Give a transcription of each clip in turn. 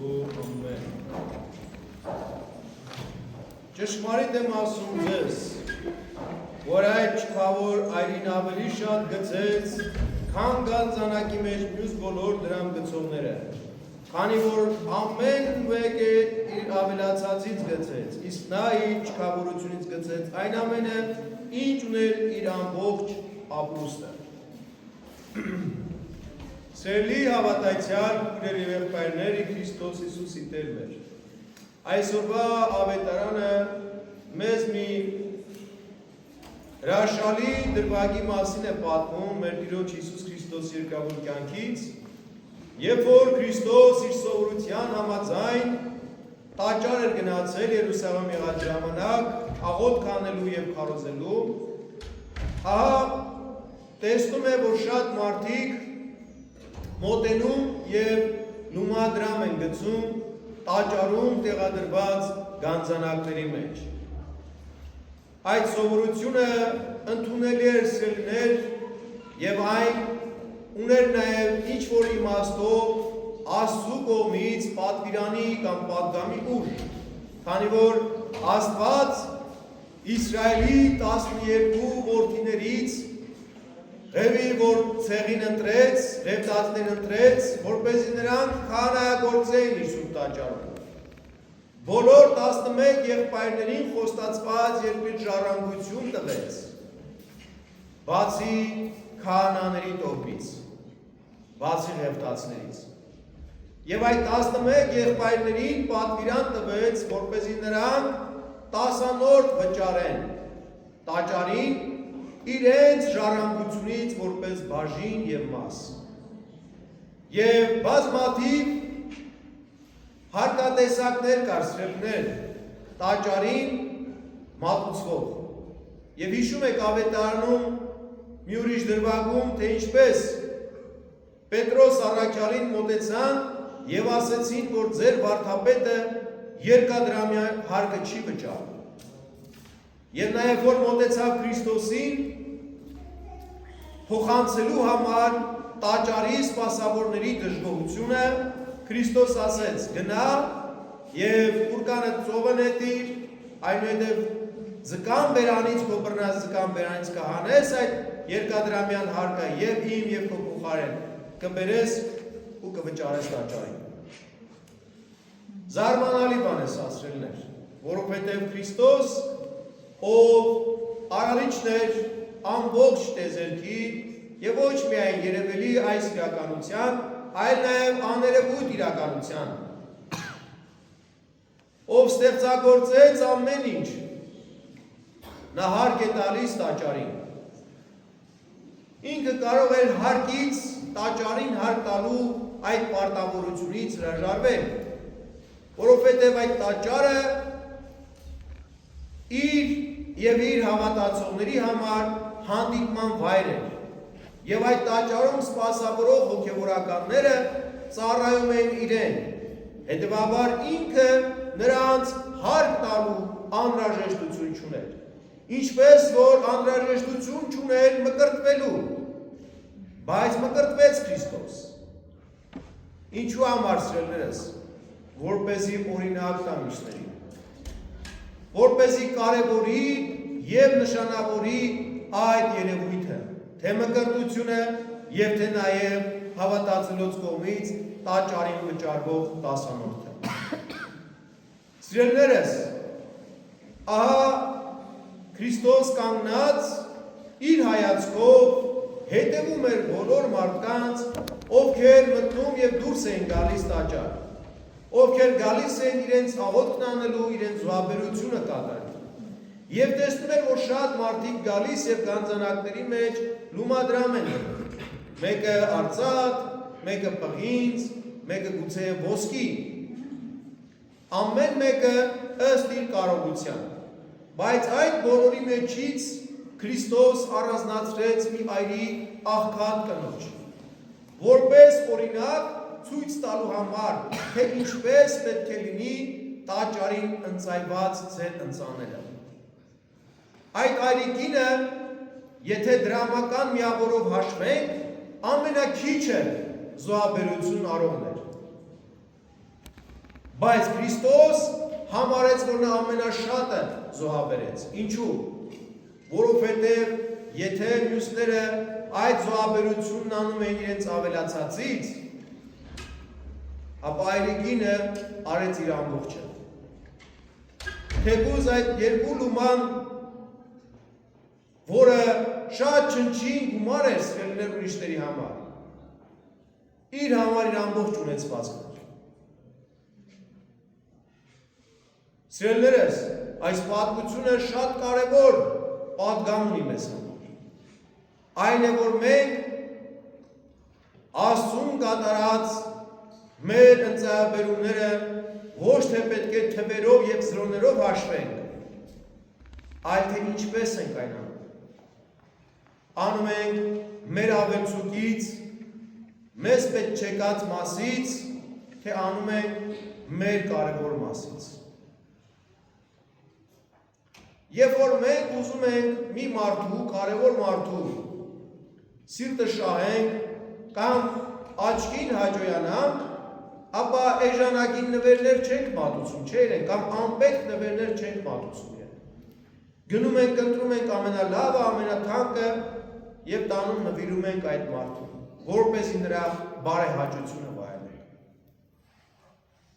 Աստծու ամեն։ Ճշմարիտ եմ ասում ձեզ, որ այդ չքավոր այրին ավելի շատ գցեց, քան գանձանակի մեջ մյուս բոլոր դրամ գցողները, քանի որ ամեն մեկը իր ավելացածից գցեց, իսկ նա իր չքավորությունից գցեց այն ամենը, ինչ ուներ իր ամբողջ ապրուստը։ Սիրելի հավատացյալ քույրեր եւ եղբայրներ, Քրիստոս Հիսուսի Տեր մեր։ Այսօրվա ավետարանը մեզ մի հրաշալի դրվագի մասին է պատմում մեր Տիրոջ Հիսուս Քրիստոսի երկրավոր կյանքից, երբ որ Քրիստոս իր սովորության համաձայն տաճար էր գնացել Երուսաղեմ եղած ժամանակ աղոթք անելու եւ քարոզելու, ահա տեսնում է, որ շատ մարդիկ մոտենում և նումադրամ են գցում տաճարում տեղադրված գանձանակների մեջ։ Այդ սովորությունը ընդունելի էր սիրելիներ և այն ուներ նաև ինչ-որ իմաստով Աստծու կողմից պատվիրանի կամ պատգամի ուժ, քանի որ Աստված Իսրայելի 12 որդիներից Ղևի, որ ցեղին ընտրեց, Ղևտացին ընտրեց, որպեսզի նրանք քահանայագործեին իր սուրբ տաճարում։ Բոլոր 11 եղբայրներին խոստացված երկրի ժառանգություն տվեց, բացի քահանաների տոհմից, բացի Ղևտացիներից։ Եվ այդ 11 եղբայրներին պատվիրան տվեց, որպեսզի նրանք տասանորդ վճարեն տաճարին իրենց ժառանգությունից որպես բաժին և մաս։ Եվ բազմաթիվ հարկատեսակներ կար սիրելիներ տաճարին մատուցվող։ Եվ հիշում եք ավետարանում մի ուրիշ դրվագում, թե ինչպես Պետրոս առաքյալին մոտեցան և ասեցին, որ ձեր վարդապետը երկադրամյա հարկը չի վճարում։ Եվ նաև որ մոտեցավ Քրիստոսին փոխանցելու համար տաճարի սպասավորների դժգոհությունը, Քրիստոս ասեց. գնա եւ ուռկանը ծովը նետիր, այնուհետեւ ձկան բերանից քո բռնած ձկան բերանից կհանես այդ երկադրամյան հարկը եւ իմ եւ քո փոխարեն կբերես ու կվճարես տաճարին։ Զարմանալի բան է սա սիրելիներ, որովհետեւ Քրիստոս ով արարիչն էր ամբողջ տեզերքի եւ ոչ միայն երևելի այս իրականության, այլ նաեւ աներևույթ իրականության, ով ստեղծագործեց ամեն ինչ, նա հարկ է տալիս տաճարին։ Ինքը կարող էր հարկից տաճարին հարկ տալու այդ պարտավորությունից հրաժարվել, որովհետեւ այդ տաճարը իր եւ իր հավատացողների համար հանդիպման վայր էր, եւ այդ տաճարում սպասավորող հոգեվորականները ծառայում էին իրեն, հետեւաբար ինքը նրանց հարկ տալու անհրաժեշտություն չուներ, ինչպես որ անհրաժեշտություն չուներ մկրտվելու, բայց մկրտվեց Քրիստոս։ Ինչու համար սիրելիներս, որպեսզի օրինակ տա մյուսներին, որպեսզի կարևորի եւ նշանավորի այդ երևույթը, թե մկրտությունը եւ թե նաեւ հավատացելոց կողմից տաճարին վճարվող տասանորդը։ Սիրելիներս, ահա Քրիստոս կանգնած իր հայացքով հետևում էր բոլոր մարդկանց, ովքեր մտնում եւ դուրս էին գալիս տաճար, ովքեր գալիս են իրենց աղոթքն անելու, իրենց զոհաբերությունը կատարելու։ Եվ տեսնում էր, որ շատ մարդիկ գալիս եւ գանձանակների մեջ լումադրամ են դնում։ Մեկը արծաթ, մեկը պղինձ, մեկը գուցե ոսկի։ Ամեն մեկը ըստ իր կարողության։ Բայց այդ բոլորի մեջից Քրիստոս առանձնացրեց մի այրի աղքատ կնոջ, որպես օրինակ ցույց տալու համար, թե ինչպես պետք է լինի տաճարին ընծայված ձեր ընծաները։ Այդ այրիկինը, եթե դրամական միավորով հաշվենք, ամենաքիչը զոհաբերություն արողն էր։ Բայց Քրիստոս համարեց, որ նա ամենաշատը զոհաբերեց։ Ինչու՞։ Որովհետև եթե մյուսները այդ զոհաբերությունն անում են իրենց ավելացածից, ապա այրիկինը արեց իր ամբողջը։ Թեկուզ այդ երկու լուման, որը շատ չնչին գումար էր սրելներ ուրիշների համար, իր համար իր ամբողջ ունեցվածքն էր։ Սիրելիներս, այս պատմությունը շատ կարևոր պատգամ ունի մեզ համար։ Այն է, որ մենք Աստծուն կատարած մեր ընծայաբերումները ոչ թե պետք է թվերով եւ զրոներով հաշվենք, այլ թե ինչպես ենք այն անում։ Անում ենք մեր ավելցուկից, մեզ պետք չեկած մասից, թե անում ենք մեր կարևոր մասից։ Երբ որ մենք ուզում ենք մի մարդու, կարևոր մարդու սիրտը շահենք կամ աչքին հաջողանանք, ապա էժանագին նվերներ չենք մատուցում, չէ՞, կամ անպետք նվերներ չենք մատուցում։ Գնում ենք, ընտրում ենք ամենալավը, ամենաթանկը եւ տանում նվիրում ենք այդ մարդուն, որպեսզի նրա բարեհաճությունը վայելենք։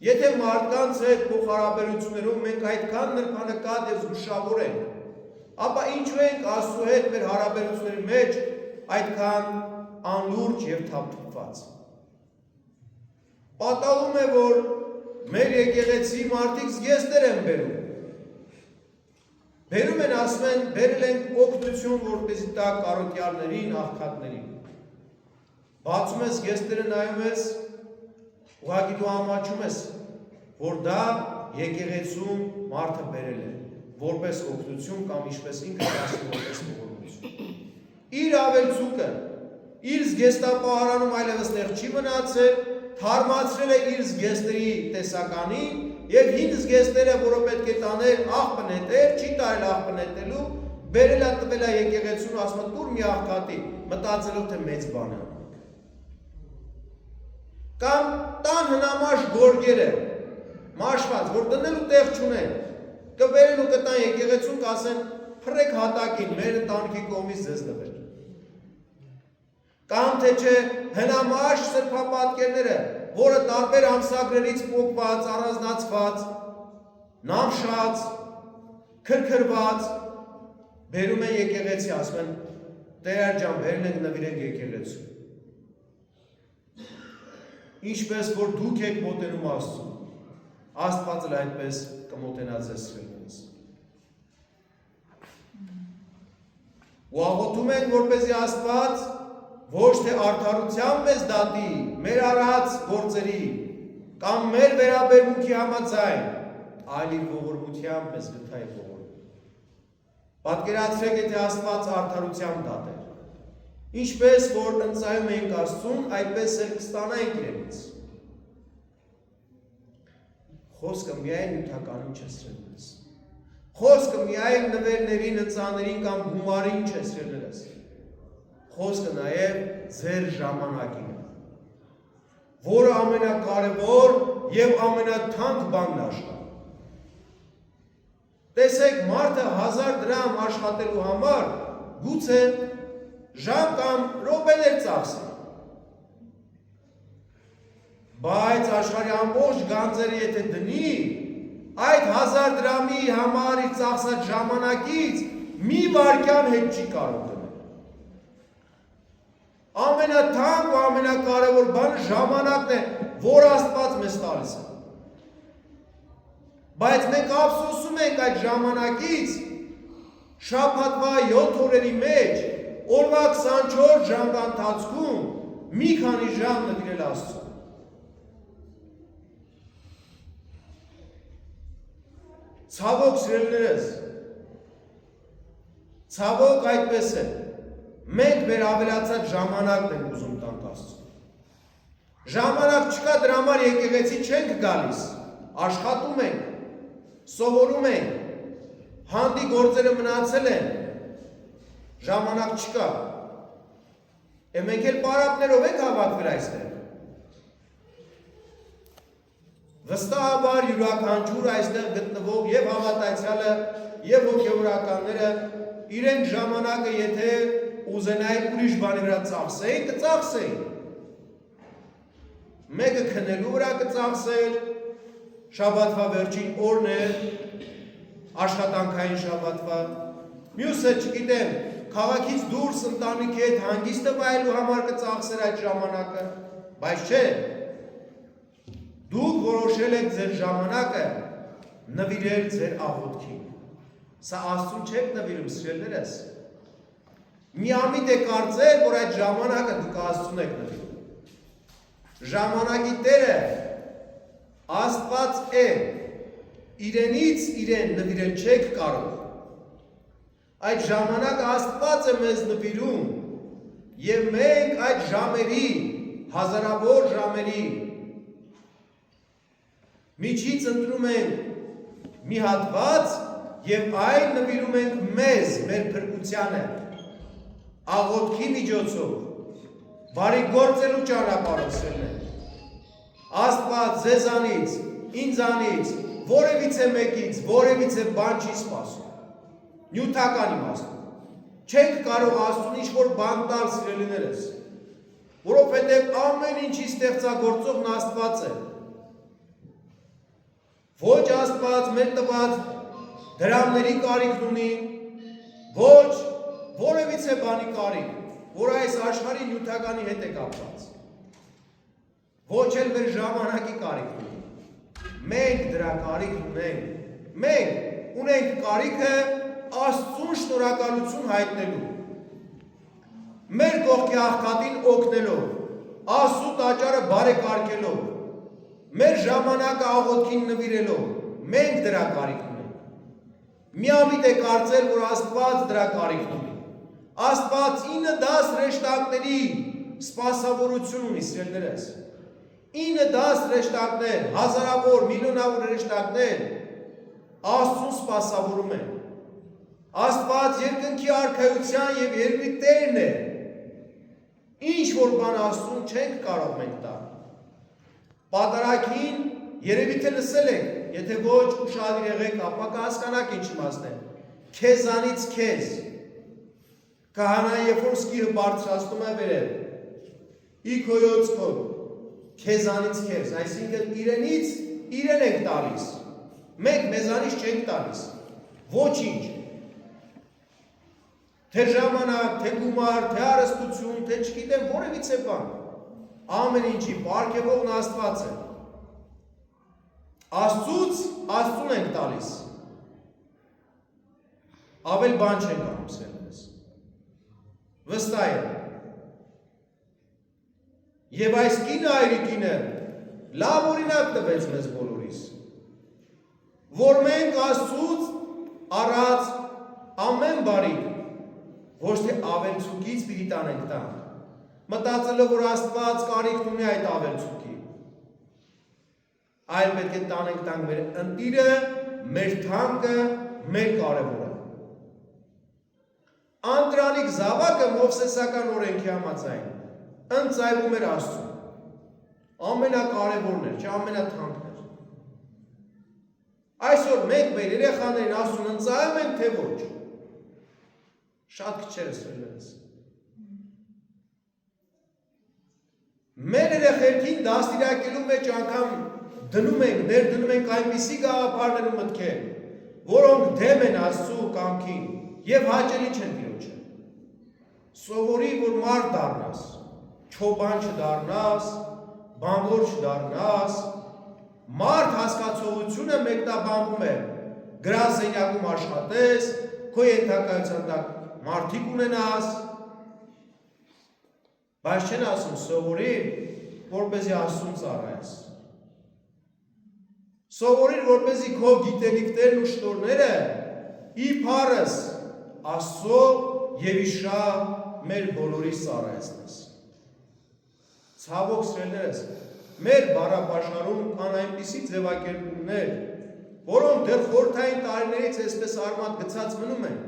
Եթե մարդկանց հետ փոխհարաբերություններում մենք այդքան նրբանկատ եւ զգուշավոր ենք, ապա ինչու ենք Աստծո հետ մեր հարաբերությունների մեջ այդքան անլուրջ եւ թափթփված։ Պատահում է, որ մեր եկեղեցի մարդիկ զգեստներ են բերում։ Բերում են, ասում են, բերել ենք օգնություն, որպեսզի տա կարոտյալներին, աղքատներին։ Բացում ես զգեստերը, նայում ես, ուղղակի դու ամաչում ես, որ դա եկեղեցում մարդը բերել է, որպես օգնություն կամ ինչպես ինքը ասում որպես ողորմություն։ Իր ավելցուկը, իր զգեստապահարանում այլևս տեղ չի մնացել, թարմացրել է իր զգեստերի տեսականին եւ հին զգեստերը, որը պետք է տաներ աղբը նետել, չի տարել աղբը նետելու, բերել է տվել է եկեղեցուն, ասում է տուր մի աղքատի, մտածելով թե մեծ բան է։ Կամ տան հնամաշ գորգերը, մաշված, որ դնելու տեղ չունեն, կբերեն ու կտան եկեղեցուն, կասեն փռեք հատակին, մեր ընտանիքի կողմից ձեզ տվել։ Կամ թե չէ հնամաշ սրբապատկերները, որը տարբեր ամսագրերից պոկված, առանձնացված, նամշած, քրքրված, բերում են եկեղեցի, ասում են Տեր ջան, բերել ենք նվիրենք եկեղեցու։ Ինչպես որ դուք եք մոտենում Աստծուն, Աստված էլ այդպես կմոտենա ձեզ սիրելիներս։ Ու աղոթում ենք, որպեսզի Աստված ոչ թե արդարությամբ մեզ դատի մեր արած գործերի կամ մեր վերաբերմունքի համաձայն, այլ իր ողորմությամբ մեզ գթա իր ողորմություն։ Պատկերացրեք, եթե Աստված արդարությամբ դատեր, ինչպես որ ընծայում ենք Աստծուն, այդպես էլ կստանայինք իրենից։ Խոսքը միայն նյութականին չէ սիրելիներս։ Խոսքը միայն նվերներին, ընծաներին կամ գումարին չէ սիրելիներս։ Խոսքը նաև ձեր ժամանակին է, որը ամենակարևոր եւ ամենաթանկ բանն աշխարհում։ Տեսեք, մարդը 1000 դրամ աշխատելու համար գուցե ժամ կամ րոպեներ ծախսի։ Բայց աշխարհի ամբողջ գանձերը եթե դնի, այդ 1000 դրամի համար իր ծախսած ժամանակից մի վայրկյան հետ չի կարող դնել։ Ամենաթանկ ու ամենակարևոր բանը ժամանակն է, որ Աստված մեզ տալիս է։ Բայց մենք ափսոսում ենք այդ ժամանակից շաբաթվա 7 օրերի մեջ, օրվա 24 ժամվա ընթացքում մի քանի ժամ նվիրել Աստծուն։ Ցավոք սիրելիներս, ցավոք այդպես է։ Մենք մեր ավելացած ժամանակն ենք ուզում տանք Աստծուն։ Ժամանակ չկա, դրա համար եկեղեցի չենք գալիս, աշխատում ենք, սովորում ենք, հանդի գործերը մնացել են, ժամանակ չկա։ Մենք էլ պարապներով ենք հավաքվել այստեղ։ Վստահաբար յուրաքանչյուր այստեղ գտնվող եւ հավատացյալը եւ հոգեորականները իրենք ժամանակը եթե ուզենային ուրիշ բանի վրա ծախսեին, կծախսեին։ Մեկը քնելու վրա կծախսեր, շաբաթվա վերջին օրն է, աշխատանքային շաբաթվա, մյուսը չգիտեմ, քաղաքից դուրս ընտանիքի հետ հանգիստը վայելու համար կծախսեր այդ ժամանակը, բայց չէ, դուք որոշել եք ձեր ժամանակը նվիրել ձեր աղոթքին։ Սա Աստծուն չեք նվիրում, սիրելիներս։ Միամիտ է կարծել, որ այդ ժամանակը դուք Աստծուն եք նվիրում։ Ժամանակի Տերը Աստված է, իրենից իրեն նվիրել չեք կարող։ Այդ ժամանակը Աստված է մեզ նվիրում եւ մենք այդ ժամերի, հազարավոր ժամերի միջից ընտրում ենք մի հատված եւ այն նվիրում ենք մեզ, մեր փրկությանը, աղոթքի միջոցով, բարի գործելու ճանապարհով։ Աստված ձեզանից, ինձանից, որևիցե մեկից, որևիցե բան չի սպասում։ Նյութական իմաստով։ Չենք կարող Աստծուն ինչ-որ բան տալ, սիրելիներս, որովհետև ամեն ինչի ստեղծագործողն Աստված է։ Ոչ Աստված մեր տված դրամների կարիքն ունի, ոչ որևիցե բանի կարիք, որ այս աշխարհի նյութականի հետ է կապված։ Ոչ էլ մեր ժամանակի կարիքն ունի։ Մենք դրա կարիքն ունենք։ Մենք ունենք կարիքը Աստծուն շնորհակալություն հայտնելու, մեր կողքի աղքատին օգնելով, Աստծու տաճարը բարեկարգելով, մեր ժամանակը աղոթքին նվիրելով, մենք դրա կարիքն ունենք։ Միամիտ է կարծել, որ Աստված դրա կարիքն ունի։ Աստված 9 դաս հրեշտակների սպասավորություն ունի, սիրելիներս։ 9 դաս հրեշտակներ, հազարավոր, միլիոնավոր հրեշտակներ Աստծուն սպասավորում են։ Աստված երկնքի արքայության եւ երկրի Տերն է։ Ինչ որ բան Աստծուն չենք կարող մենք տալ։ Պատարագին երևի թե լսել եք, եթե ոչ ուշադիր եղեք, ապա կհասկանաք ինչ իմաստն է։ Քեզանից քեզ։ Քահանան երբ որ սկիհը բարձրացնում է վերև, իքոյոց քո, քեզանից քեզ, այսինքն իրենից իրեն ենք տալիս։ Մենք մեզանից չենք տալիս։ Ոչինչ։ Թե ժամանակ, թե գումար, թե հարստություն, թե չգիտեմ որևիցե բան։ Ամեն ինչի պարգևողն Աստված է։ Աստծուն ենք տալիս։ Ավել բան չենք անում, սերունդս։ Վստահ եմ։ Եվ այս կինը այրիկինը լավ օրինակ տվեց մեզ բոլորիս, որ մենք Աստծուց առած ամեն բարիք ոչ թե ավելցուկից պիտի տանենք տանք, մտածելով, որ Աստված կարիք ունի այդ ավելցուկի, այլ պետք է տանենք տանք մեր ընտիրը, մեր թանկը, մեր կարևորը։ Անդրանիկ զավակը Մովսեսական օրենքի համաձայն ընծայվում էր Աստծուն, ամենակարևորն էր, չէ ամենաթանկն էր։ Այսօր մենք մեր երեխաներին Աստծուն ընծայում ենք, թե ոչ։ Շատ քչերս վերլերս։ Մեր երեխերքին դաստիարակելու մեջ անգամ դնում ենք, ներդնում ենք այնպիսի գաղափարներ ու մտքեր, որոնք դեմ են Աստծու կամքին եւ հաճելի չեն Տիրոջը։ Սովորի, որ մարդ դառնաս, չոբան չդառնաս, բանվոր չդառնաս, մարդ հասկացողությունը մեկնաբանվում է, գրասենյակում աշխատես, քո ենթակայության տակ մարդիկ ունենաս, բայց չեն ասում սովորի, որպեսզի Աստծուն ծառայես։ Սովորիր, որպեսզի քո գիտելիքներն ու շնորհները իբարս Աստծո եւ իշա մեր բոլորիս ծառայեցնես։ Ցավոք սիրելիներս, մեր բառապաշարում կան այնպիսի ձևակերպումներ, որոնք դեռ խորհրդային տարիներից այսպես արմատ գցած մնում են։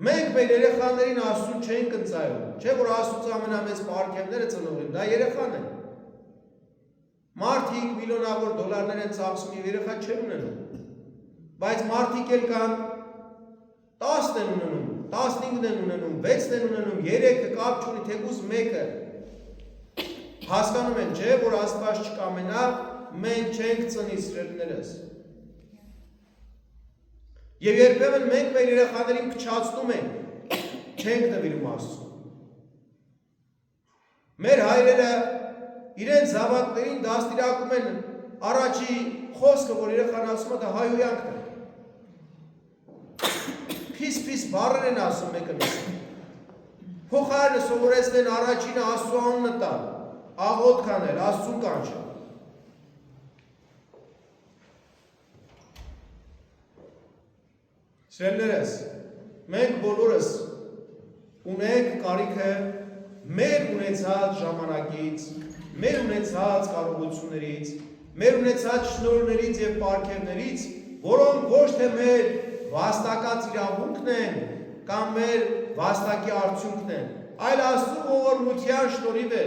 Մենք մեր երեխաներին Աստծուն չենք ընծայում, չէ՞ որ Աստծո ամենամեծ պարգևները ծնողին, դա երեխան է։ Մարդիկ միլիոնավոր դոլարներ են ծախսում եւ երեխա չեն ունենում։ Բայց մարդիկ էլ կան 10 են ունենում, 15 են ունենում, 6 են ունենում, 3-ը կապ չունի, թեկուզ մեկը։ Հասկանում են, չէ, որ Աստված չկամենա, մենք չենք ծնի սիրելիներս։ Եվ երբեմն մենք մեր երեխաներին փչացնում ենք, չենք նվիրում Աստծուն։ Մեր հայրերը իրենց զավակներին դաստիարակում են առաջի խոսքը, որ երեխան ասում է, դա հայհոյանքն է։ Փիս բառեր են ասում մեկը մյուսին։ Փոխարենը սովորեցնեն առաջինը Աստծու անունը տալ, աղոթք անել, Աստծուն կանչել։ Սիրելիներս, մենք բոլորս ունենք կարիքը մեր ունեցած ժամանակից, մեր ունեցած կարողություններից, մեր ունեցած շնորհներից եւ պարգևներից, որոնք ոչ թե մեր վաստակած իրավունքն են կամ մեր վաստակի արդյունքն են, այլ Աստծու ողորմության շնորհիվ է,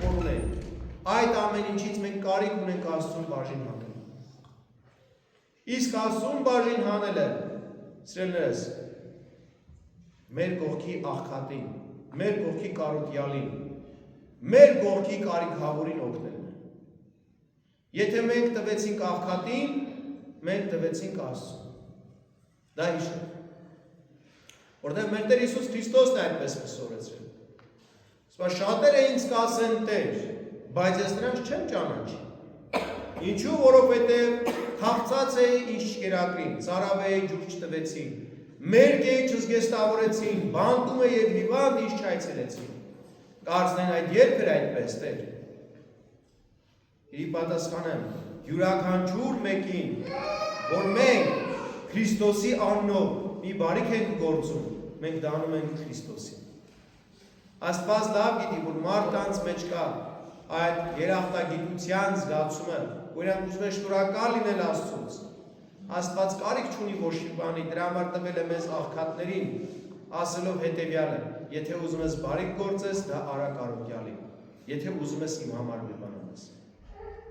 որ ունենք։ Այդ ամեն ինչից մենք կարիք ունենք Աստծուն բաժին հանել։ Իսկ Աստծուն բաժին հանելը, սիրելիներս, մեր կողքի աղքատին, մեր կողքի կարոտյալին, մեր կողքի կարիքավորին օգնելն է։ Եթե մենք տվեցինք աղքատին, մենք տվեցինք Աստծուն։ Դա հիշեք։ Որտեղ մեր Տեր Հիսուս Քրիստոսն է այդպես մսորեցրել։ Սա շատերը ինձ կասեն Տեր, բայց ես նրանց չեմ ճանաչի։ Ինչու, որովհետև քաղցած էի ինչ չկերակրին, ծարավեի ջուր չտվեցին, մերկ էի չզգեստավորեցին, բանտում է և հիվանդ ինչ չայցելեցին։ Կարծնեն այդ երբ էր այդպես Տեր։ Իրի պատասխանեմ, յուրաքանչյուր մեկին, որ մենք Քրիստոսի անունով մի բարիք ենք գործում, մենք դանում ենք Քրիստոսին։ Աստված լավ գիտի, որ մարդկանց մեջ կա այդ երախտագիտության զգացումը, որ իրանք ուզում են շնորհակալ լինել Աստծուց։ Աստված կարիք չունի ոչ մի բանի, դրա համար տվել է մեզ աղքատներին, ասելով հետևյալը. եթե ուզում ես բարիք գործես, դա արա կարոտյալի, եթե ուզում ես իմ համար մի բան անես։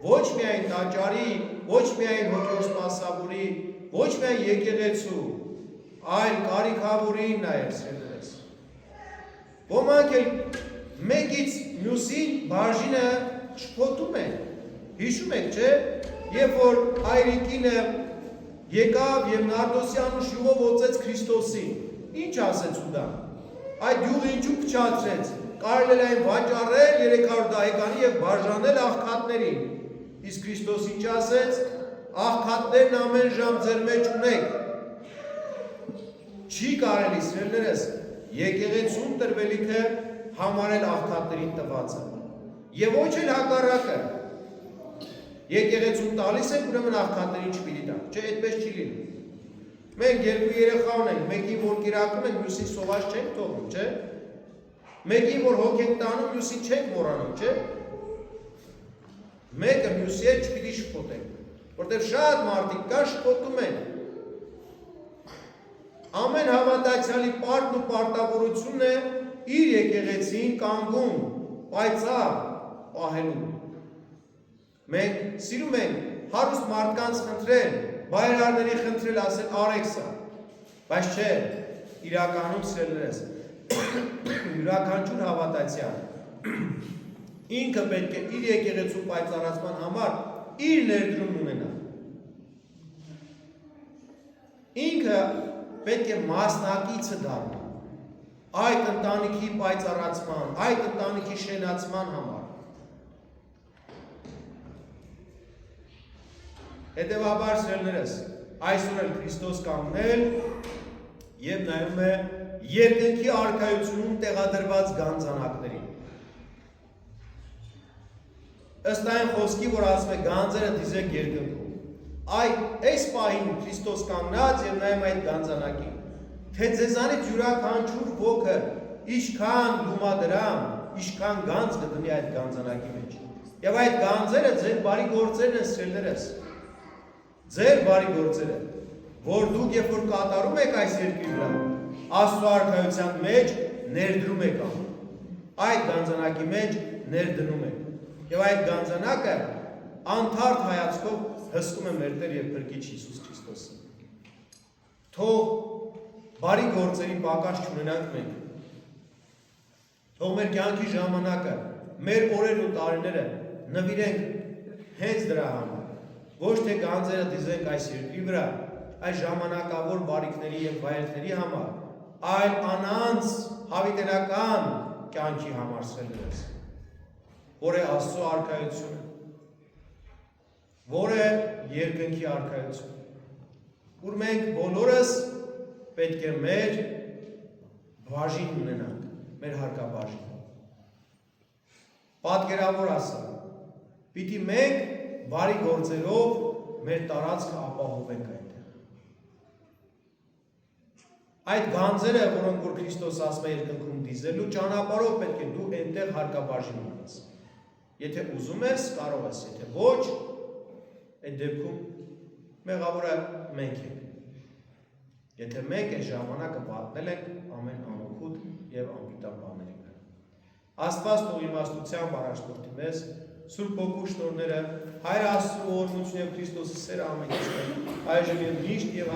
Ոչ միայն տաճարի, ոչ միայն հոգևոր սպասավորի, ոչ միայն եկեղեցու, այլ կարիքավորին նաև սիրելիներս։ Ոմանք էլ մեկից մյուսին բաժինը շփոթում են։ Հիշում եք, չէ՞, երբ որ հայրիկինը եկավ եւ Նարդոսյան շյուղով օծեց Քրիստոսին, ինչ ասեց ուդա։ Այդ յուղը ինչու փչացրեց, կարելի է այն վաճառել 300 դահեկանի եւ բաժանել աղքատներին։ Իսկ Քրիստոս ինչ ասեց, աղքատներն ամեն ժամ ձեր մեջ ունեք։ Չի կարելի, սիրելիներս, եկեղեցուն տրվելիքը համարել աղքատներին տվածը։ Եվ ոչ էլ հակառակը։ Եկեղեցուն տալիս եք, ուրեմն աղքատներին չպիտի տա։ Չէ, այդպես չի լինում։ Մենք երկու երեխա ունենք, մեկին որ կիրակում ենք, մյուսին սոված չենք թողնում, չէ։ Մեկին որ հոգ ենք տանում, մյուսին չենք մոռանում, չէ։ Մեկը մյուսի հետ չպիտի շփոթենք, որտեղ շատ մարդիկ կա շփոթում են։ Ամեն հավատացյալի պարտն ու պարտավորությունն է իր եկեղեցին կանգուն, պայծառ պահելու։ Մենք սիրում ենք հարուստ մարդկանց խնդրել, բայրարների խնդրել, ասել արեք սա, բայց չէ, իրականում սիրելիներս, յուրաքանչյուր հավատացյալ ինքը պետք է իր եկեղեցու պայծառացման համար իր ներդրումն ունենա։ Ինքը պետք է մասնակիցը դառնա այդ ընտանիքի պայծառացման, այդ ընտանիքի շենացման համար։ Հետևաբար սիրելիներս, այսօր էլ Քրիստոս կանգնել եւ նայում է երկնքի արքայությունում տեղադրված գանձանակներին։ Ըստ այն խոսքի, որ ասում է գանձերը դիզեք երկնքում։ Այս պահին Քրիստոս կանգնած եւ նայում այդ գանձանակին, թե ձեզանից յուրաքանչյուր ոքը ինչքան լումադրամ, ինչքան գանձ կդնի այդ գանձանակի մեջ։ Եվ այդ գանձերը ձեր բարի գործերն են, սիրելիներս։ Ձեր բարի գործերը, որ դուք երբ որ կատարում եք այս երկրի վրա, Աստծո արքայության մեջ ներդրում եք այդ գանձանակի մեջ ներդնում եք։ Եվ այդ գանձանակը անթարթ հայացքով հսկում է մեր Տեր եւ Փրկիչ Հիսուս Քրիստոսը։ Թող բարի գործերի պակաս չունենանք մենք։ Թող մեր կյանքի ժամանակը, մեր օրերն ու տարիները նվիրենք հենց դրա համար։ Ոչ թե գանձերը դիզենք այս երկրի վրա, այս ժամանակավոր բարիքների եւ վայելքների համար, այլ անանց հավիտենական կյանքի համար սրելես, որ է Աստծո արքայությունը, որ է երկնքի արքայությունը, որ մենք բոլորս պետք է մեր բաժին ունենանք, մեր հարկաբաժին։ Պատկերավոր ասա, պիտի մենք բարի գործերով մեր տարածքը ապահովենք այնտեղ։ Այդ գանձերը, որոնք որ Քրիստոս ասում է երկնքում դիզելու, ճանապարհով պետք է դու այնտեղ հարկաբաժին ունես։ Եթե ուզում ես, կարող ես, եթե ոչ, այդ դեպքում մեղավորը մենք ենք։ Եթե մենք այս ժամանակը պատնել ենք ամեն անօգուտ եւ անպիտան բաների վրա։ Աստված թող իմաստությամբ առաջնորդի մեզ, Սուրբ Հոգու շնորհները, Հայր Աստծո օրհնությունը եւ Քրիստոսի սերը ամեն ինչ այժմ եւ միշտ եւ